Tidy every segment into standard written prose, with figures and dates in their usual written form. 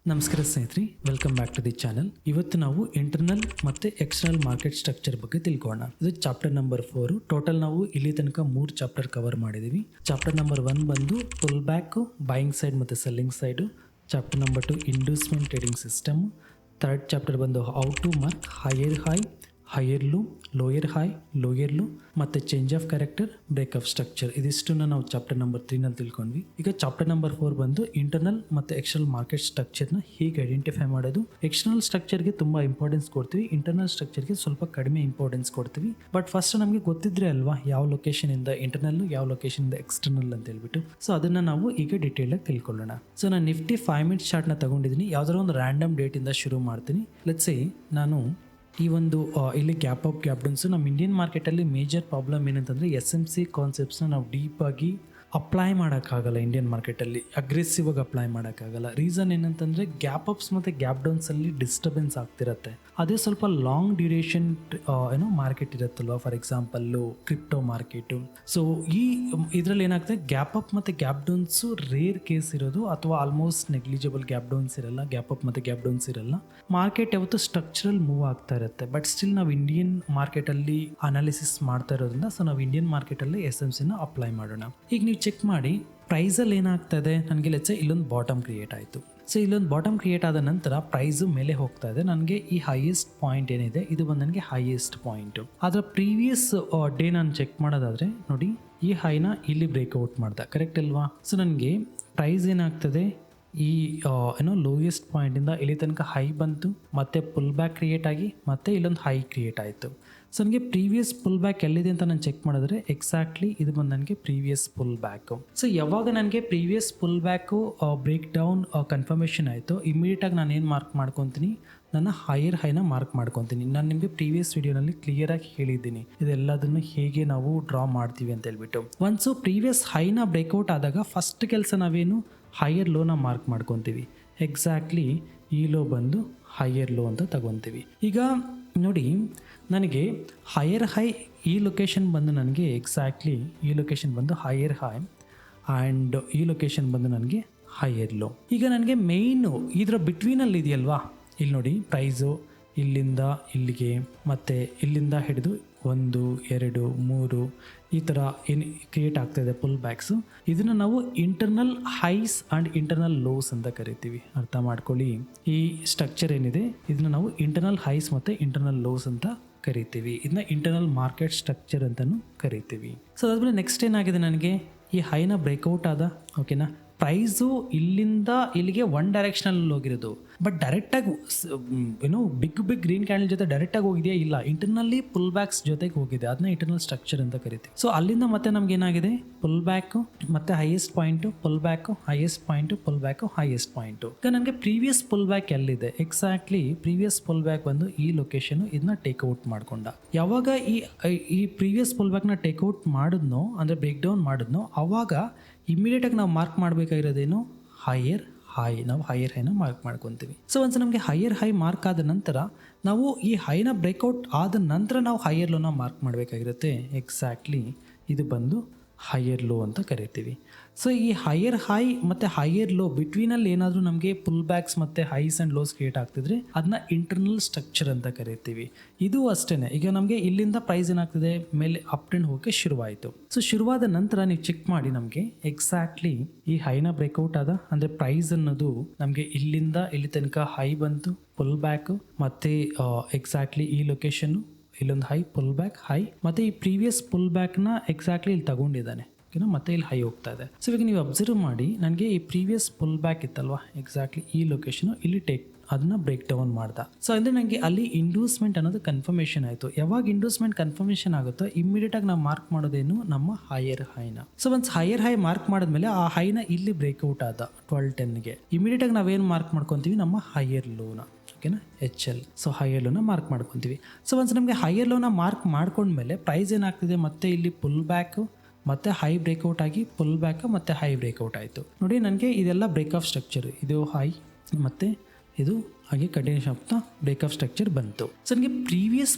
ನಮಸ್ಕಾರ ಸ್ನೇಹಿತರೆ, welcome back to the channel. ಇವತ್ತು ನಾವು ಇಂಟರ್ನಲ್ ಮತ್ತು ಎಕ್ಸ್ಟರ್ನಲ್ ಮಾರ್ಕೆಟ್ ಸ್ಟ್ರಕ್ಚರ್ ಬಗ್ಗೆ ತಿಳ್ಕೊಳ್ಳೋಣ. ಇದು ಚಾಪ್ಟರ್ ನಂಬರ್ 4. ಟೋಟಲ್ ನಾವು ಇಲ್ಲಿ ತನಕ 3 ಚಾಪ್ಟರ್ ಕವರ್ ಮಾಡಿದ್ದೀವಿ. ಚಾಪ್ಟರ್ ನಂಬರ್ 1 ಬಂದು ಪುಲ್ ಬ್ಯಾಕ್, ಬೈಯಿಂಗ್ ಸೈಡ್ ಮತ್ತು selling side. Chapter number 2 inducement trading system. Third chapter ಬಂದು how to mark higher high, higher low, lower high, lower low ಮತ್ತು change of character, break of structure. ಇದಿಷ್ಟನ್ನು ನಾವು chapter number 3ನಲ್ಲಿ ತಿಳ್ಕೊಂಡ್ವಿ. ಈಗ chapter number 4 ಬಂದು internal ಮತ್ತು external market ಸ್ಟ್ರಕ್ಚರ್ನ ಹೇಗೆ ಐಡೆಂಟಿಫೈ ಮಾಡೋದು. ಎಕ್ಸ್ಟರ್ನಲ್ ಸ್ಟ್ರಕ್ಚರ್ಗೆ ತುಂಬ ಇಂಪಾರ್ಟೆನ್ಸ್ ಕೊಡ್ತೀವಿ, ಇಂಟರ್ನಲ್ ಸ್ಟ್ರಕ್ಚರ್ಗೆ ಸ್ವಲ್ಪ ಕಡಿಮೆ ಇಂಪಾರ್ಟೆನ್ಸ್ ಕೊಡ್ತೀವಿ. ಬಟ್ ಫಸ್ಟ್ ನಮಗೆ ಗೊತ್ತಿದ್ರೆ ಅಲ್ವಾ ಯಾವ ಲೊಕೇಶನಿಂದ ಇಂಟರ್ನಲ್, ಯಾವ ಲೊಕೇಶನಿಂದ ಎಕ್ಸ್ಟರ್ನಲ್ ಅಂತ ಹೇಳ್ಬಿಟ್ಟು. ಸೊ ಅದನ್ನು ನಾವು ಈಗ ಡೀಟೇಲಾಗಿ ತಿಳ್ಕೊಳ್ಳೋಣ. ಸೊ ನಾನು ನಿಫ್ಟಿ 5 ಮಿನಿಟ್ ಚಾರ್ಟ್ನ ತಗೊಂಡಿದ್ದೀನಿ. ಯಾವುದಾದ್ರು ಒಂದು ರ್ಯಾಂಡಮ್ ಡೇಟಿಂದ ಶುರು ಮಾಡ್ತೀನಿ. ಲೆಟ್ಸ್ ಸೇ ನಾನು ಈ ಒಂದು ಇಲ್ಲಿ ಗ್ಯಾಪ್ ಅಪ್ ಗ್ಯಾಪ್ ಡೌನ್ಸು ನಮ್ಮ ಇಂಡಿಯನ್ ಮಾರ್ಕೆಟಲ್ಲಿ ಮೇಜರ್ ಪ್ರಾಬ್ಲಮ್ ಏನಂತಂದರೆ SMC ಕಾನ್ಸೆಪ್ಟ್ಸ್ನ ನಾವು ಡೀಪಾಗಿ ಅಪ್ಲೈ ಮಾಡೋಕ್ಕಾಗಲ್ಲ. ಇಂಡಿಯನ್ ಮಾರ್ಕೆಟಲ್ಲಿ ಅಗ್ರೆಸಿವ್ ಆಗಿ ಅಪ್ಲೈ ಮಾಡೋಕ್ಕಾಗಲ್ಲ. ರೀಸನ್ ಏನಂತಂದರೆ ಗ್ಯಾಪ್ ಅಪ್ಸ್ ಮತ್ತು ಗ್ಯಾಪ್ ಡೌನ್ಸಲ್ಲಿ ಡಿಸ್ಟರ್ಬೆನ್ಸ್ ಆಗ್ತಿರತ್ತೆ. ಅದೇ ಸ್ವಲ್ಪ ಲಾಂಗ್ ಡ್ಯೂರೇಷನ್ ಮಾರ್ಕೆಟ್ ಇರುತ್ತಲ್ವ, for example crypto market. So ಈ ಇದರಲ್ಲಿ ಏನಾಗ್ತದೆ, ಗ್ಯಾಪ್ ಅಪ್ ಮತ್ತು ಗ್ಯಾಪ್ ಡೌನ್ಸು ರೇರ್ ಕೇಸ್ ಇರೋದು, ಅಥವಾ ಆಲ್ಮೋಸ್ಟ್ ನೆಗ್ಲಿಜಿಬಲ್ ಗ್ಯಾಪ್ ಡೌನ್ಸ್ ಇರಲ್ಲ, ಗ್ಯಾಪ್ ಅಪ್ ಮತ್ತು ಗ್ಯಾಪ್ ಡೌನ್ಸ್ ಇರಲ್ಲ. ಮಾರ್ಕೆಟ್ ಯಾವತ್ತು ಸ್ಟ್ರಕ್ಚರಲ್ ಮೂವ್ ಆಗ್ತಾ ಇರುತ್ತೆ. ಬಟ್ ಸ್ಟಿಲ್ ನಾವು ಇಂಡಿಯನ್ ಮಾರ್ಕೆಟಲ್ಲಿ ಅನಾಲಿಸಿಸ್ ಮಾಡ್ತಾ ಇರೋದ್ರಿಂದ ಸೊ ನಾವು ಇಂಡಿಯನ್ ಮಾರ್ಕೆಟಲ್ಲಿ SMCನ ಅಪ್ಲೈ ಮಾಡೋಣ. ಈಗ ನೀವು ಚೆಕ್ ಮಾಡಿ ಪ್ರೈಸಲ್ಲಿ ಏನಾಗ್ತದೆ, ನನಗೆ ಲೆಟ್ಸ್ ಇಲ್ಲೊಂದು ಬಾಟಮ್ ಕ್ರಿಯೇಟ್ ಆಯಿತು. ಸೊ ಇಲ್ಲೊಂದು ಬಾಟಮ್ ಕ್ರಿಯೇಟ್ ಆದ ನಂತರ ಪ್ರೈಸು ಮೇಲೆ ಹೋಗ್ತಾ ಇದೆ. ನನಗೆ ಈ ಹೈಯೆಸ್ಟ್ ಪಾಯಿಂಟ್ ಏನಿದೆ ಇದು ಬಂದು ನನಗೆ ಹೈಯೆಸ್ಟ್ ಪಾಯಿಂಟು. ಅದರ ಪ್ರೀವಿಯಸ್ ಡೇ ನಾನು ಚೆಕ್ ಮಾಡೋದಾದರೆ ನೋಡಿ, ಈ ಹೈನ ಇಲ್ಲಿ ಬ್ರೇಕ್ಔಟ್ ಮಾಡ್ದೆ, ಕರೆಕ್ಟ್ ಅಲ್ವಾ? ಸೊ ನನಗೆ ಪ್ರೈಸ್ ಏನಾಗ್ತದೆ, ಈ ಲೋಯೆಸ್ಟ್ ಪಾಯಿಂಟಿಂದ ಇಲ್ಲಿ ತನಕ ಹೈ ಬಂತು, ಮತ್ತೆ ಪುಲ್ ಬ್ಯಾಕ್ ಕ್ರಿಯೇಟ್ ಆಗಿ ಮತ್ತೆ ಇಲ್ಲೊಂದು ಹೈ ಕ್ರಿಯೇಟ್ ಆಯಿತು. ಸೊ ನನಗೆ ಪ್ರೀವಿಯಸ್ ಪುಲ್ ಬ್ಯಾಕ್ ಎಲ್ಲಿದೆ ಅಂತ ನಾನು ಚೆಕ್ ಮಾಡಿದ್ರೆ ಎಕ್ಸಾಕ್ಟ್ಲಿ ಇದು ಬಂದು ನನಗೆ ಪ್ರೀವಿಯಸ್ ಪುಲ್ ಬ್ಯಾಕು. ಸೊ ಯಾವಾಗ ನನಗೆ previous pull back break down confirmation ಆಯಿತು, ಇಮಿಡಿಯೇಟಾಗಿ ನಾನು ಏನು ಮಾರ್ಕ್ ಮಾಡ್ಕೊತೀನಿ, ನನ್ನ ಹೈಯರ್ ಹೈನ ಮಾರ್ಕ್ ಮಾಡ್ಕೊತೀನಿ. ನಾನು ನಿಮಗೆ ಪ್ರೀವಿಯಸ್ ವಿಡಿಯೋನಲ್ಲಿ ಕ್ಲಿಯರಾಗಿ ಹೇಳಿದ್ದೀನಿ ಇದೆಲ್ಲದನ್ನು ಹೇಗೆ ನಾವು ಡ್ರಾ ಮಾಡ್ತೀವಿ ಅಂತ ಹೇಳ್ಬಿಟ್ಟು. ಒನ್ಸು ಪ್ರೀವಿಯಸ್ ಹೈನ ಬ್ರೇಕ್ಔಟ್ ಆದಾಗ ಫಸ್ಟ್ ಕೆಲಸ ನಾವೇನು ಹೈಯರ್ ಲೋನ ಮಾರ್ಕ್ ಮಾಡ್ಕೊತೀವಿ. ಎಕ್ಸಾಕ್ಟ್ಲಿ ಈ ಲೋ ಬಂದು ಹೈಯರ್ ಲೋ ಅಂತ ತಗೊತೀವಿ. ಈಗ ನೋಡಿ, ನನಗೆ ಹೈಯರ್ ಹೈ ಈ ಲೊಕೇಶನ್ ಬಂದು ನನಗೆ ಎಕ್ಸಾಕ್ಟ್ಲಿ ಈ ಲೊಕೇಶನ್ ಬಂದು ಹೈಯರ್ ಹೈ ಆ್ಯಂಡ್ ಈ ಲೊಕೇಶನ್ ಬಂದು ನನಗೆ ಹೈಯರ್ ಲೋ. ಈಗ ನನಗೆ ಮೇಯ್ನು ಇದರ ಬಿಟ್ವೀನಲ್ಲಿ ಇದೆಯಲ್ವಾ, ಇಲ್ಲಿ ನೋಡಿ ಪ್ರೈಸು ಇಲ್ಲಿಂದ ಇಲ್ಲಿಗೆ ಮತ್ತು ಇಲ್ಲಿಂದ ಹಿಡಿದು 1, 2, 3 ಈ ಥರ ಏನು ಕ್ರಿಯೇಟ್ ಆಗ್ತಾಯಿದೆ ಪುಲ್ ಬ್ಯಾಕ್ಸು. ಇದನ್ನು ನಾವು internal highs and internal lows ಅಂತ ಕರಿತೀವಿ. ಅರ್ಥ ಮಾಡ್ಕೊಳ್ಳಿ, ಈ ಸ್ಟ್ರಕ್ಚರ್ ಏನಿದೆ ಇದನ್ನು ನಾವು ಇಂಟರ್ನಲ್ ಹೈಸ್ ಮತ್ತು ಇಂಟರ್ನಲ್ ಲೋಸ್ ಅಂತ ಕರಿತೀವಿ. ಇದನ್ನ ಇಂಟರ್ನಲ್ ಮಾರ್ಕೆಟ್ ಸ್ಟ್ರಕ್ಚರ್ ಅಂತಲೂ ಕರಿತೀವಿ. ಸೊ ಅದಾದಮೇಲೆ ನೆಕ್ಸ್ಟ್ ಏನಾಗಿದೆ, ನನಗೆ ಈ ಹೈನ ಬ್ರೇಕ್ಔಟ್ ಆದ, ಓಕೆನಾ, ಪ್ರೈಸು ಇಲ್ಲಿಂದ ಇಲ್ಲಿಗೆ ಒನ್ ಡೈರೆಕ್ಷನಲ್ಲಿ ಹೋಗಿರೋದು. ಬಟ್ ಡೈರೆಕ್ಟಾಗಿ ಬಿಗ್ ಗ್ರೀನ್ ಕ್ಯಾಂಡಲ್ ಜೊತೆ ಡೈರೆಕ್ಟಾಗಿ ಹೋಗಿದೆಯಾ? ಇಲ್ಲ, ಇಂಟರ್ನಲ್ಲಿ ಪುಲ್ ಬ್ಯಾಕ್ಸ್ ಜೊತೆಗೆ ಹೋಗಿದೆ. ಅದನ್ನ ಇಂಟರ್ನಲ್ ಸ್ಟ್ರಕ್ಚರ್ ಅಂತ ಕರಿತೀವಿ. ಸೊ ಅಲ್ಲಿಂದ ಮತ್ತೆ ನಮ್ಗೆ ಏನಾಗಿದೆ, ಪುಲ್ ಬ್ಯಾಕು ಮತ್ತು highest point, pull back, highest point, pull back, highest point. ಈಗ ನನಗೆ ಪ್ರೀವಿಯಸ್ ಪುಲ್ ಬ್ಯಾಕ್ ಎಲ್ಲಿದೆ, ಎಕ್ಸಾಕ್ಟ್ಲಿ ಪ್ರೀವಿಯಸ್ ಪುಲ್ ಬ್ಯಾಕ್ ಬಂದು ಈ ಲೊಕೇಶನ್, ಇದನ್ನ ಟೇಕ್ಔಟ್ ಮಾಡ್ಕೊಂಡ. ಯಾವಾಗ ಈ ಪ್ರೀವಿಯಸ್ ಪುಲ್ ಬ್ಯಾಕ್ನ ಟೇಕ್ಔಟ್ ಮಾಡಿದ್ನೋ, ಅಂದರೆ ಬ್ರೇಕ್ ಡೌನ್ ಮಾಡಿದ್ನೋ, ಆವಾಗ ಇಮಿಡಿಯೇಟಾಗಿ ನಾವು ಮಾರ್ಕ್ ಮಾಡಬೇಕಾಗಿರೋದೇನು, ಹೈಯರ್ ಹೈ. ನಾವು ಹೈಯರ್ ಹೈನ ಮಾರ್ಕ್ ಮಾಡ್ಕೊತೀವಿ. ಸೊ ಒಂದ್ಸ ನಮಗೆ ಹೈಯರ್ ಹೈ ಮಾರ್ಕ್ ಆದ ನಂತರ ನಾವು ಈ ಹೈನ ಬ್ರೇಕ್ಔಟ್ ಆದ ನಂತರ ನಾವು ಹೈಯರ್ ಲೋನ ಮಾರ್ಕ್ ಮಾಡಬೇಕಾಗಿರುತ್ತೆ. ಎಕ್ಸಾಕ್ಟ್ಲಿ ಇದು ಬಂದು ಹೈಯರ್ ಲೋ ಅಂತ ಕರಿತೀವಿ. ಸೊ ಈ ಹೈಯರ್ ಹೈ ಮತ್ತು ಹೈಯರ್ ಲೋ ಬಿಟ್ವೀನಲ್ಲಿ ಏನಾದರೂ ನಮಗೆ ಪುಲ್ ಬ್ಯಾಕ್ಸ್ ಮತ್ತು ಹೈಸ್ ಆ್ಯಂಡ್ ಲೋಸ್ ಕ್ರಿಯೇಟ್ ಆಗ್ತಿದ್ರೆ ಅದನ್ನ ಇಂಟರ್ನಲ್ ಸ್ಟ್ರಕ್ಚರ್ ಅಂತ ಕರಿತೀವಿ. ಇದು ಅಷ್ಟೇ. ಈಗ ನಮಗೆ ಇಲ್ಲಿಂದ ಪ್ರೈಸ್ ಏನಾಗ್ತದೆ, ಮೇಲೆ ಅಪ್ ಟ್ರೆಂಡ್ ಹೋಗೋಕ್ಕೆ ಶುರುವಾಯಿತು. ಸೊ ಶುರುವಾದ ನಂತರ ನೀವು ಚೆಕ್ ಮಾಡಿ, ನಮಗೆ ಎಕ್ಸಾಕ್ಟ್ಲಿ ಈ ಹೈನ ಬ್ರೇಕ್ಔಟ್ ಆದ, ಅಂದರೆ ಪ್ರೈಸ್ ಅನ್ನೋದು ನಮಗೆ ಇಲ್ಲಿಂದ ಇಲ್ಲಿ ತನಕ ಹೈ ಬಂತು, ಪುಲ್ ಬ್ಯಾಕು, ಮತ್ತು ಎಕ್ಸಾಕ್ಟ್ಲಿ ಈ ಲೊಕೇಶನ್ನು ಇಲ್ಲೊಂದು ಹೈ, ಪುಲ್ ಬ್ಯಾಕ್, ಹೈ, ಮತ್ತು ಈ ಪ್ರೀವಿಯಸ್ ಪುಲ್ ಬ್ಯಾಕ್ನ ಎಕ್ಸಾಕ್ಟ್ಲಿ ಇಲ್ಲಿ ತಗೊಂಡಿದ್ದಾನೆ, ಓಕೆನಾ, ಮತ್ತೆ ಇಲ್ಲಿ ಹೈ ಹೋಗ್ತಾ ಇದೆ. ಸೊ ಇವಾಗ ನೀವು ಅಬ್ಸರ್ವ್ ಮಾಡಿ, ನನಗೆ ಈ ಪ್ರೀವಿಯಸ್ ಪುಲ್ ಬ್ಯಾಕ್ ಇತ್ತಲ್ವಾ, ಎಕ್ಸಾಕ್ಟ್ಲಿ ಈ ಲೊಕೇಶನು ಇಲ್ಲಿ ಅದನ್ನ ಬ್ರೇಕ್ ಡೌನ್ ಮಾಡ್ದ. ಸೊ ಅಂದರೆ ನನಗೆ ಅಲ್ಲಿ ಇಂಡ್ಯೂಸ್ಮೆಂಟ್ ಅನ್ನೋದು ಕನ್ಫರ್ಮೇಷನ್ ಆಯಿತು. ಯಾವಾಗ ಇಂಡ್ಯೂಸ್ಮೆಂಟ್ ಕನ್ಫರ್ಮೇಷನ್ ಆಗುತ್ತೋ ಇಮಿಡಿಯೇಟಾಗಿ ನಾವು ಮಾರ್ಕ್ ಮಾಡೋದೇನು, ನಮ್ಮ ಹೈಯರ್ ಹೈನ. ಸೊ ಒಂದು ಹೈಯರ್ ಹೈ ಮಾರ್ಕ್ ಮಾಡಿದ್ಮೇಲೆ ಆ ಹೈನ ಇಲ್ಲಿ ಬ್ರೇಕ್ಔಟ್ ಆದ 12:10ಗೆ, ಇಮಿಡಿಯೇಟಾಗಿ ನಾವೇನು ಮಾರ್ಕ್ ಮಾಡ್ಕೊತೀವಿ, ನಮ್ಮ ಹೈಯರ್ ಲೋನ, ಓಕೆನಾ, HL. ಸೊ ಹೈಯರ್ ಲೋನ ಮಾರ್ಕ್ ಮಾಡ್ಕೊತೀವಿ. ಸೊ ಒಂದ್ಸ ನಮಗೆ ಹೈಯರ್ ಲೋನ ಮಾರ್ಕ್ ಮಾಡ್ಕೊಂಡ್ಮೇಲೆ ಪ್ರೈಸ್ ಏನಾಗ್ತಿದೆ, ಮತ್ತೆ ಇಲ್ಲಿ ಪುಲ್ ಬ್ಯಾಕು ಮತ್ತು ಹೈ ಬ್ರೇಕ್ಔಟ್ ಆಗಿ ಪುಲ್ ಬ್ಯಾಕ್ ಮತ್ತು ಹೈ ಬ್ರೇಕ್ಔಟ್ ಆಯಿತು. ನೋಡಿ, ನನಗೆ ಇದೆಲ್ಲ ಬ್ರೇಕ್ ಆಫ್ ಸ್ಟ್ರಕ್ಚರ್. ಇದು ಹೈ ಮತ್ತು ಇದು ಹಾಗೆ ಕಂಟಿನ್ಯೂಷನ್ ಆಗ್ತಾ ಬ್ರೇಕ್ ಆಫ್ ಸ್ಟ್ರಕ್ಚರ್ ಬಂತು. ಸೊ ನನಗೆ ಪ್ರೀವಿಯಸ್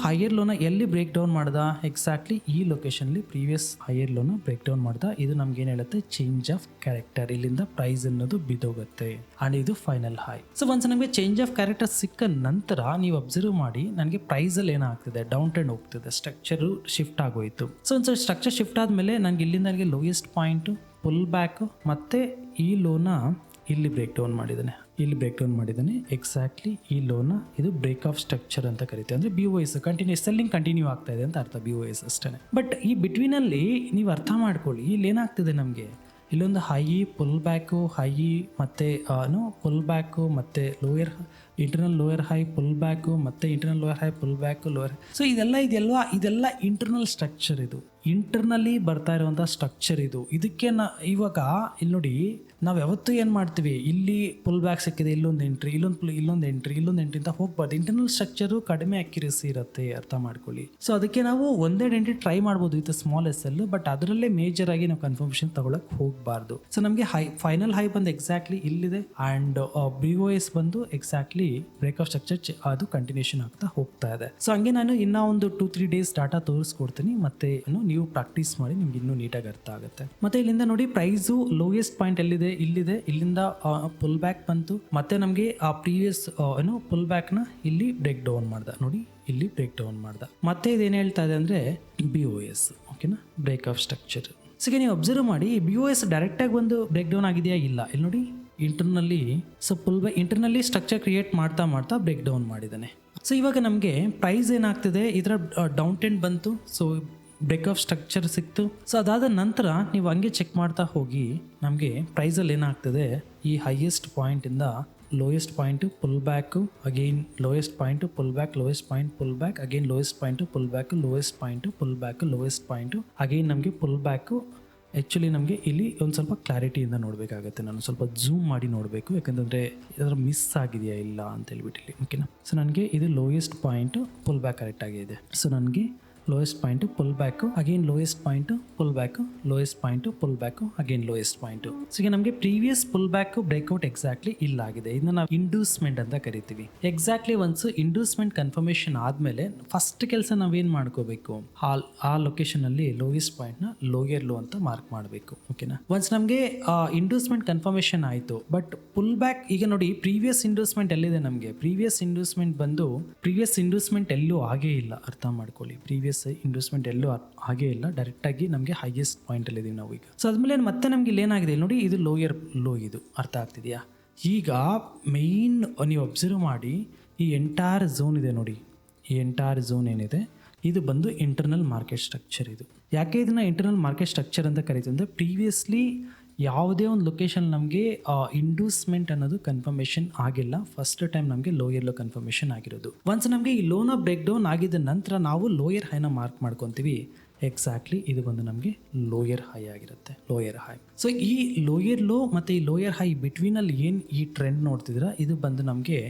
ಹೈಯರ್ ಲೋನ ಎಲ್ಲಿ ಬ್ರೇಕ್ ಡೌನ್ ಮಾಡ್ದ, ಎಕ್ಸಾಕ್ಟ್ಲಿ ಈ ಲೊಕೇಶನ್ಲಿ ಪ್ರೀವಿಯಸ್ ಹೈಯರ್ ಲೋನ ಬ್ರೇಕ್ ಡೌನ್ ಮಾಡ್ದ. ಇದು ನಮ್ಗೆ ಏನು ಹೇಳುತ್ತೆ, ಚೇಂಜ್ ಆಫ್ ಕ್ಯಾರೆಕ್ಟರ್, ಇಲ್ಲಿಂದ ಪ್ರೈಸ್ ಅನ್ನೋದು ಬಿದ್ದೋಗುತ್ತೆ ಅಂಡ್ ಇದು ಫೈನಲ್ ಹೈ. ಸೊ ಒಂದ್ಸ ನಮಗೆ ಚೇಂಜ್ ಆಫ್ ಕ್ಯಾರೆಕ್ಟರ್ ಸಿಕ್ಕ ನಂತರ ನೀವು ಅಬ್ಸರ್ವ್ ಮಾಡಿ, ನನಗೆ ಪ್ರೈಸಲ್ಲಿ ಏನಾಗ್ತಿದೆ, ಡೌನ್ ಟ್ರೆಂಡ್ ಹೋಗ್ತಿದೆ, ಸ್ಟ್ರಕ್ಚರು ಶಿಫ್ಟ್ ಆಗೋಯ್ತು. ಸೊ ಒಂದು ಸ್ಟ್ರಕ್ಚರ್ ಶಿಫ್ಟ್ ಆದಮೇಲೆ ನನಗೆ ಇಲ್ಲಿಂದ ನನಗೆ ಲೋಯೆಸ್ಟ್ ಪಾಯಿಂಟು, ಪುಲ್ ಬ್ಯಾಕ್, ಮತ್ತೆ ಈ ಲೋನ ಇಲ್ಲಿ ಬ್ರೇಕ್ ಡೌನ್ ಮಾಡಿದ್ದಾನೆ, ಎಕ್ಸಾಕ್ಟ್ಲಿ ಈ ಲೋನ ಇದು ಬ್ರೇಕ್ ಆಫ್ ಸ್ಟ್ರಕ್ಚರ್ ಅಂತ ಕರಿತೀವಿ. ಅಂದರೆ BOS ಕಂಟಿನ್ಯೂ ಸೆಲ್ಲಿಂಗ್ ಕಂಟಿನ್ಯೂ ಆಗ್ತಾ ಇದೆ ಅಂತ ಅರ್ಥ, BOS ಅಷ್ಟೇ. ಬಟ್ ಈ ಬಿಟ್ವೀನಲ್ಲಿ ನೀವು ಅರ್ಥ ಮಾಡ್ಕೊಳ್ಳಿ, ಇಲ್ಲಿ ಏನಾಗ್ತಿದೆ, ನಮಗೆ ಇಲ್ಲೊಂದು ಹೈ, ಪುಲ್ ಬ್ಯಾಕು, ಹೈ ಮತ್ತು ಪುಲ್ ಬ್ಯಾಕು, ಮತ್ತು lower internal lower high, pull back, ಮತ್ತು internal lower high, pull back, lower. So ಇದೆಲ್ಲ ಇಂಟರ್ನಲ್ ಸ್ಟ್ರಕ್ಚರ್, ಇದು ಇಂಟರ್ನಲ್ಲಿ ಬರ್ತಾ ಇರುವಂಥ ಸ್ಟ್ರಕ್ಚರ್ ಇದು. ಇದಕ್ಕೆ ಇವಾಗ ಇಲ್ಲಿ ನೋಡಿ, ನಾವು ಯಾವತ್ತೂ ಏನು ಮಾಡ್ತೀವಿ, ಇಲ್ಲಿ ಪುಲ್ ಬ್ಯಾಕ್ ಸಿಕ್ಕಿದೆ, ಇಲ್ಲೊಂದು ಎಂಟ್ರಿ ಅಂತ ಹೋಗ್ಬಾರ್ದು. ಇಂಟರ್ನಲ್ ಸ್ಟ್ರಕ್ಚರು ಕಡಿಮೆ ಅಕ್ಯುರಸಿ ಇರುತ್ತೆ, ಅರ್ಥ ಮಾಡ್ಕೊಳ್ಳಿ. ಸೊ ಅದಕ್ಕೆ ನಾವು ಒಂದೇ ಎಂಟ್ರಿ ಟ್ರೈ ಮಾಡ್ಬೋದು ವಿತ್ ಸ್ಮಾಲ್ SL, ಬಟ್ ಅದರಲ್ಲೇ ಮೇಜರ್ ಆಗಿ ನಾವು ಕನ್ಫರ್ಮೇಷನ್ ತಗೊಳಕ್ ಹೋಗಬಾರ್ದು. ಸೊ ನಮಗೆ ಫೈನಲ್ ಹೈ ಬಂದು ಎಕ್ಸಾಕ್ಟ್ಲಿ ಇಲ್ಲಿದೆ, ಆ್ಯಂಡ್ BOS ಬಂದು ಎಕ್ಸಾಕ್ಟ್ಲಿ ಬ್ರೇಕ್ ಆಫ್ ಸ್ಟ್ರಕ್ಚರ್ ಅದು ಕಂಟಿನ್ಯೂಷನ್ ಆಗ್ತಾ ಹೋಗ್ತಾ ಇದೆ. ಸೊ ಹಂಗೆ ನಾನು ಇನ್ನೂ ಒಂದು 2-3 ಡೇಸ್ ಡಾಟಾ ತೋರಿಸ್ಕೊಡ್ತೀನಿ, ಮತ್ತೆ ನೀವು ಪ್ರಾಕ್ಟೀಸ್ ಮಾಡಿ ನಿಮ್ಗೆ ಇನ್ನೂ ನೀಟಾಗಿ ಅರ್ಥ ಆಗುತ್ತೆ. ಮತ್ತೆ ಇಲ್ಲಿಂದ ನೋಡಿ, ಪ್ರೈಸು ಲೋಯೆಸ್ಟ್ ಪಾಯಿಂಟ್ ಎಲ್ಲಿದೆ, ಇಲ್ಲಿಂದ ಪುಲ್ ಬ್ಯಾಕ್ ಬಂತು, ಮತ್ತೆ ನಮಗೆ ಆ ಪ್ರೀವಿಯಸ್ ಪುಲ್ ಬ್ಯಾಕ್ನ ಇಲ್ಲಿ ಬ್ರೇಕ್ ಡೌನ್ ಮಾಡ್ದ ನೋಡಿ, ಇಲ್ಲಿ ಬ್ರೇಕ್ ಡೌನ್ ಮಾಡ್ದ. ಮತ್ತೆ ಇದೇನು ಹೇಳ್ತಾ ಇದೆ ಅಂದರೆ BOS, ಓಕೆನಾ, ಬ್ರೇಕ್ ಆಫ್ ಸ್ಟ್ರಕ್ಚರ್. ಸೊ ನೀವು ಅಬ್ಸರ್ವ್ ಮಾಡಿ, BOS ಡೈರೆಕ್ಟಾಗಿ ಬಂದು ಬ್ರೇಕ್ ಡೌನ್ ಆಗಿದೆಯಾ, ಇಲ್ಲ. ಇಲ್ಲಿ ನೋಡಿ ಇಂಟರ್ನಲ್ಲಿ, ಸೊ ಪುಲ್ ಬ್ಯಾಕ್ ಇಂಟರ್ನಲ್ಲಿ ಸ್ಟ್ರಕ್ಚರ್ ಕ್ರಿಯೇಟ್ ಮಾಡ್ತಾ ಬ್ರೇಕ್ ಡೌನ್ ಮಾಡಿದ್ದಾನೆ. ಸೊ ಇವಾಗ ನಮಗೆ ಪ್ರೈಸ್ ಏನಾಗ್ತಿದೆ, ಇದರ ಡೌನ್ ಟ್ರೆಂಡ್ ಬಂತು, ಸೊ ಬ್ರೇಕ್ ಆಫ್ ಸ್ಟ್ರಕ್ಚರ್ ಸಿಕ್ತು. ಸೊ ಅದಾದ ನಂತರ ನೀವು ಹಂಗೆ ಚೆಕ್ ಮಾಡ್ತಾ ಹೋಗಿ, ನಮಗೆ ಪ್ರೈಸಲ್ಲಿ ಏನಾಗ್ತದೆ, ಈ ಹೈಯೆಸ್ಟ್ ಪಾಯಿಂಟಿಂದ lowest point, pull back, again lowest point, pull back, lowest point, pull back, again lowest point, pull back, lowest point, pull back, lowest point, again ನಮಗೆ ಪುಲ್ ಬ್ಯಾಕು. ಆ್ಯಕ್ಚುಲಿ ನಮಗೆ ಇಲ್ಲಿ ಒಂದು ಸ್ವಲ್ಪ ಕ್ಲಾರಿಟಿಯಿಂದ ನೋಡಬೇಕಾಗತ್ತೆ, ನಾನು ಸ್ವಲ್ಪ ಝೂಮ್ ಮಾಡಿ ನೋಡಬೇಕು, ಯಾಕಂತಂದರೆ ಇದರ ಮಿಸ್ ಆಗಿದೆಯಾ ಇಲ್ಲ ಅಂತ ಹೇಳ್ಬಿಟ್ಟು ಇಲ್ಲಿ, ಓಕೆನಾ. ಸೊ ನನಗೆ ಇದು ಲೋಯೆಸ್ಟ್ ಪಾಯಿಂಟು, ಪುಲ್ ಬ್ಯಾಕ್ ಕರೆಕ್ಟಾಗಿದೆ. ಸೊ ನನಗೆ lowest point, pull back, again lowest point, pull back, lowest point, pull back, again lowest point. So ಈಗ ನಮಗೆ previous pull back breakout exactly ಇಲ್ಲಾಗಿದೆ. ಇದನ್ನ ನಾವು ಇಂಡ್ಯೂಸ್ಮೆಂಟ್ ಅಂತ ಕರಿತೀವಿ. ಎಕ್ಸಾಕ್ಟ್ಲಿ ಒನ್ಸ್ ಇಂಡ್ಯೂಸ್ಮೆಂಟ್ ಕನ್ಫರ್ಮೇಷನ್ ಆದಮೇಲೆ ಫಸ್ಟ್ ಕೆಲಸ ನಾವೇನು ಮಾಡ್ಕೋಬೇಕು, ಆ ಲೊಕೇಶನಲ್ಲಿ ಲೋಯೆಸ್ಟ್ ಪಾಯಿಂಟ್ನ ಲೋಯರ್ ಲೋ ಅಂತ ಮಾರ್ಕ್ ಮಾಡಬೇಕು, ಓಕೆನಾ. ಒನ್ಸ್ ನಮಗೆ ಇಂಡ್ಯೂಸ್ಮೆಂಟ್ ಕನ್ಫರ್ಮೇಷನ್ ಆಯಿತು, ಬಟ್ ಪುಲ್ ಬ್ಯಾಕ್ ಈಗ ನೋಡಿ, ಪ್ರೀವಿಯಸ್ ಇಂಡ್ಯೂಸ್ಮೆಂಟ್ ಎಲ್ಲಿದೆ, ನಮಗೆ ಪ್ರೀವಿಯಸ್ ಇಂಡ್ಯೂಸ್ಮೆಂಟ್ ಎಲ್ಲೂ ಆಗೇ ಇಲ್ಲ, ಅರ್ಥ ಮಾಡ್ಕೊಳ್ಳಿ. ಪ್ರೀವಿಯಸ್ ಇಂಡ್ಯೂಸ್ಮೆಂಟ್ ಎಲ್ಲೂ ಹಾಗೇ ಇಲ್ಲ, ಡೈರೆಕ್ಟಾಗಿ ನಮಗೆ ಹೈಯೆಸ್ಟ್ ಪಾಯಿಂಟಲ್ಲಿ ಇದೀವಿ ನಾವು ಈಗ. ಸೊ ಅದ್ಮೇಲೆ ಮತ್ತೆ ನಮ್ಗೆ ಇಲ್ಲಿ ಏನಾಗಿದೆ ನೋಡಿ, ಇದು ಲೋಯರ್ ಲೋ, ಇದು ಅರ್ಥ ಆಗ್ತಿದೆಯಾ. ಈಗ ಮೇಯ್ನ್ ನೀವು ಅಬ್ಸರ್ವ್ ಮಾಡಿ, ಈ ಎಂಟೈರ್ ಝೋನ್ ಇದೆ ನೋಡಿ, ಈ ಎಂಟೈರ್ ಝೋನ್ ಏನಿದೆ, ಇದು ಬಂದು ಇಂಟರ್ನಲ್ ಮಾರ್ಕೆಟ್ ಸ್ಟ್ರಕ್ಚರ್. ಇದು ಯಾಕೆ ಇದನ್ನು ಇಂಟರ್ನಲ್ ಮಾರ್ಕೆಟ್ ಸ್ಟ್ರಕ್ಚರ್ ಅಂತ ಕರೀತೀವಿ ಅಂದರೆ, ಪ್ರೀವಿಯಸ್ಲಿ ಯಾವುದೇ ಒಂದು ಲೊಕೇಶನ್ ನಮಗೆ ಇಂಡ್ಯೂಸ್ಮೆಂಟ್ ಅನ್ನೋದು ಕನ್ಫರ್ಮೇಷನ್ ಆಗಿಲ್ಲ, ಫಸ್ಟ್ ಟೈಮ್ ನಮಗೆ ಲೋಯರ್ ಲೋ ಕನ್ಫರ್ಮೇಷನ್ ಆಗಿರೋದು. ಒನ್ಸ್ ನಮಗೆ ಈ ಲೋನ ಬ್ರೇಕ್ ಡೌನ್ ಆಗಿದ ನಂತರ ನಾವು ಲೋಯರ್ ಹೈನ ಮಾರ್ಕ್ ಮಾಡ್ಕೊತೀವಿ. ಎಕ್ಸಾಕ್ಟ್ಲಿ ಇದು ಬಂದು ನಮಗೆ ಲೋಯರ್ ಹೈ ಆಗಿರುತ್ತೆ, ಲೋಯರ್ ಹೈ. ಸೊ ಈ ಲೋಯರ್ ಲೋ ಮತ್ತು ಈ ಲೋಯರ್ ಹೈ ಬಿಟ್ವೀನಲ್ಲಿ ಏನು ಈ ಟ್ರೆಂಡ್ ನೋಡ್ತಿದ್ದೀರಾ, ಇದು ಬಂದು ನಮಗೆ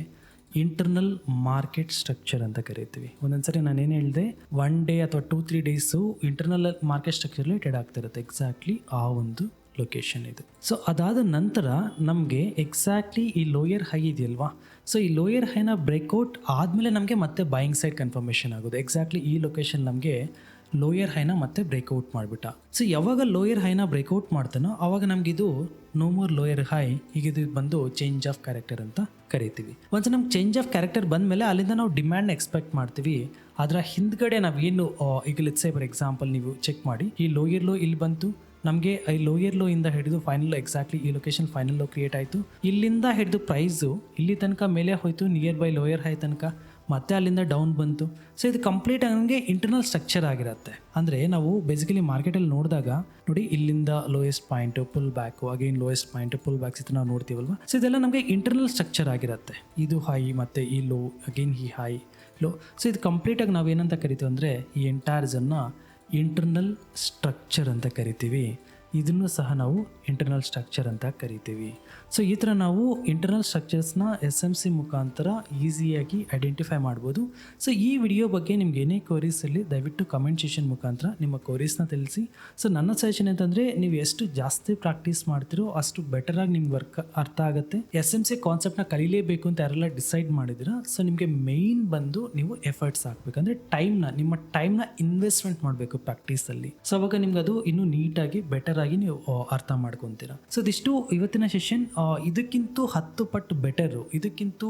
ಇಂಟರ್ನಲ್ ಮಾರ್ಕೆಟ್ ಸ್ಟ್ರಕ್ಚರ್ ಅಂತ ಕರಿತೀವಿ. ಒಂದೊಂದ್ಸರಿ ನಾನೇನು ಹೇಳಿದೆ, 1 ಡೇ ಅಥವಾ 2-3 days internal market structurally trade ಆಗ್ತಿರುತ್ತೆ, ಎಕ್ಸಾಕ್ಟ್ಲಿ ಆ ಒಂದು ಲೊಕೇಶನ್ ಇದು. ಸೊ ಅದಾದ ನಂತರ ನಮಗೆ ಎಕ್ಸಾಕ್ಟ್ಲಿ ಈ ಲೋಯರ್ ಹೈ ಇದೆಯಲ್ವಾ, ಸೊ ಈ ಲೋಯರ್ ಹೈನ ಬ್ರೇಕ್ಔಟ್ ಆದಮೇಲೆ ನಮಗೆ ಮತ್ತೆ ಬೈಯಿಂಗ್ ಸೈಡ್ ಕನ್ಫರ್ಮೇಷನ್ ಆಗೋದು. ಎಕ್ಸಾಕ್ಟ್ಲಿ ಈ ಲೊಕೇಶನ್ ನಮಗೆ ಲೋಯರ್ ಹೈನ ಮತ್ತೆ ಬ್ರೇಕ್ಔಟ್ ಮಾಡಿಬಿಟ್ಟ. ಸೊ ಯಾವಾಗ ಲೋಯರ್ ಹೈನ ಬ್ರೇಕ್ಔಟ್ ಮಾಡ್ತಾನೋ ಆವಾಗ ನಮಗಿದು ನೋ ಮೋರ್ ಲೋಯರ್ ಹೈ, ಈಗ ಇದು ಬಂದು ಚೇಂಜ್ ಆಫ್ ಕ್ಯಾರೆಕ್ಟರ್ ಅಂತ ಕರಿತೀವಿ. ಒಂದ್ಸಲ ನಮ್ಗೆ ಚೇಂಜ್ ಆಫ್ ಕ್ಯಾರೆಕ್ಟರ್ ಬಂದಮೇಲೆ ಅಲ್ಲಿಂದ ನಾವು ಡಿಮ್ಯಾಂಡ್ನ ಎಕ್ಸ್ಪೆಕ್ಟ್ ಮಾಡ್ತೀವಿ. ಅದರ ಹಿಂದ್ಗಡೆ ನಾವೇನು, ಈಗ ಲೆಟ್ಸ್ ಸೇ ಫಾರ್ ಎಕ್ಸಾಂಪಲ್ ನೀವು ಚೆಕ್ ಮಾಡಿ, ಈ ಲೋಯರ್ ಲೋ ಇಲ್ಲಿ ಬಂತು, ನಮಗೆ ಈ ಲೋಯರ್ ಲೋ ಇಂದ ಹಿಡಿದು ಫೈನಲ್ ಎಕ್ಸಾಕ್ಟ್ಲಿ ಈ ಲೊಕೇಶನ್ ಫೈನಲ್ ಲೋ ಕ್ರಿಯೇಟ್ ಆಯಿತು. ಇಲ್ಲಿಂದ ಹಿಡಿದು ಪ್ರೈಸು ಇಲ್ಲಿ ತನಕ ಮೇಲೆ ಹೋಯಿತು, ನಿಯರ್ ಬೈ ಲೋಯರ್ ಹೈ ತನಕ, ಮತ್ತೆ ಅಲ್ಲಿಂದ ಡೌನ್ ಬಂತು. ಸೊ ಇದು ಕಂಪ್ಲೀಟ್ ನಮಗೆ ಇಂಟರ್ನಲ್ ಸ್ಟ್ರಕ್ಚರ್ ಆಗಿರುತ್ತೆ. ಅಂದರೆ ನಾವು ಬೇಸಿಕಲಿ ಮಾರ್ಕೆಟಲ್ಲಿ ನೋಡಿದಾಗ ನೋಡಿ, ಇಲ್ಲಿಂದ lowest point, pull back, again lowest point, pull backs ಇದು ನಾವು ನೋಡ್ತೀವಲ್ವ. ಸೊ ಇದೆಲ್ಲ ನಮಗೆ ಇಂಟರ್ನಲ್ ಸ್ಟ್ರಕ್ಚರ್ ಆಗಿರುತ್ತೆ. ಇದು ಹೈ ಮತ್ತು ಈ ಲೋ, ಅಗೈನ್ ಈ ಹೈ ಲೋ. ಸೊ ಇದು ಕಂಪ್ಲೀಟಾಗಿ ನಾವೇನಂತ ಕರಿತೀವಿ ಅಂದರೆ, ಈ ಎಂಟೈರ್ ಝೋನ್ನ ಇಂಟರ್ನಲ್ ಸ್ಟ್ರಕ್ಚರ್ ಅಂತ ಕರಿತೀವಿ. ಇದನ್ನು ಸಹ ನಾವು ಇಂಟರ್ನಲ್ ಸ್ಟ್ರಕ್ಚರ್ ಅಂತ ಕರಿತೀವಿ. ಸೊ ಈ ಥರ ನಾವು ಇಂಟರ್ನಲ್ ಸ್ಟ್ರಕ್ಚರ್ಸ್ನ SMC ಮುಖಾಂತರ ಈಸಿಯಾಗಿ ಐಡೆಂಟಿಫೈ ಮಾಡ್ಬೋದು. ಸೊ ಈ ವಿಡಿಯೋ ಬಗ್ಗೆ ನಿಮ್ಗೆ ಏನೇ ಕ್ವರೀಸ್ ಇರಲಿ ದಯವಿಟ್ಟು ಕಮೆಂಟ್ ಸೆಷನ್ ಮುಖಾಂತರ ನಿಮ್ಮ ಕ್ವರೀಸ್ನ ತಿಳಿಸಿ. ಸೊ ನನ್ನ ಸಜೆಷನ್ ಅಂತಂದರೆ ನೀವು ಎಷ್ಟು ಜಾಸ್ತಿ ಪ್ರಾಕ್ಟೀಸ್ ಮಾಡ್ತೀರೋ ಅಷ್ಟು ಬೆಟರಾಗಿ ನಿಮ್ಗೆ ವರ್ಕ್ ಅರ್ಥ ಆಗುತ್ತೆ. SMC ಕಾನ್ಸೆಪ್ಟ್ನ ಕಲೀಲೇಬೇಕು ಅಂತ ಯಾರೆಲ್ಲ ಡಿಸೈಡ್ ಮಾಡಿದ್ದೀರಾ, ಸೊ ನಿಮಗೆ ಮೇಯ್ನ್ ಬಂದು ನೀವು ಎಫರ್ಟ್ಸ್ ಹಾಕಬೇಕಂದ್ರೆ ನಿಮ್ಮ ಟೈಮ್ನ ಇನ್ವೆಸ್ಟ್ಮೆಂಟ್ ಮಾಡಬೇಕು ಪ್ರಾಕ್ಟೀಸಲ್ಲಿ. ಸೊ ಅವಾಗ ನಿಮ್ಗೆ ಅದು ಇನ್ನೂ ನೀಟಾಗಿ ಬೆಟರ್ ಆಗಿ ನೀವು ಅರ್ಥ ಮಾಡ್ಕೊತೀರಾ. ಸೊ ಇದಿಷ್ಟು ಇವತ್ತಿನ ಸೆಷನ್. ಇದಕ್ಕಿಂತ 10 ಪಟ್ಟು ಬೆಟರು, ಇದಕ್ಕಿಂತ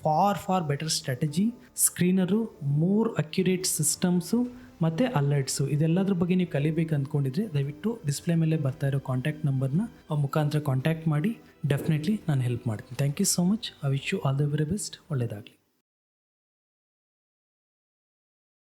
far better strategy, screener, more accurate systems ಮತ್ತು ಅಲರ್ಟ್ಸು, ಇದೆಲ್ಲದ್ರ ಬಗ್ಗೆ ನೀವು ಕಲಿಬೇಕು ಅಂದ್ಕೊಂಡಿದ್ರೆ ದಯವಿಟ್ಟು ಡಿಸ್ಪ್ಲೇ ಮೇಲೆ ಬರ್ತಾ ಇರೋ ಕಾಂಟ್ಯಾಕ್ಟ್ ನಂಬರ್ನ ಮುಖಾಂತರ ಕಾಂಟ್ಯಾಕ್ಟ್ ಮಾಡಿ. ಡೆಫಿನೆಟ್ಲಿ ನಾನು ಹೆಲ್ಪ್ ಮಾಡ್ತೀನಿ. Thank you so much. I wish you all the very best. ಒಳ್ಳೆಯದಾಗಲಿ.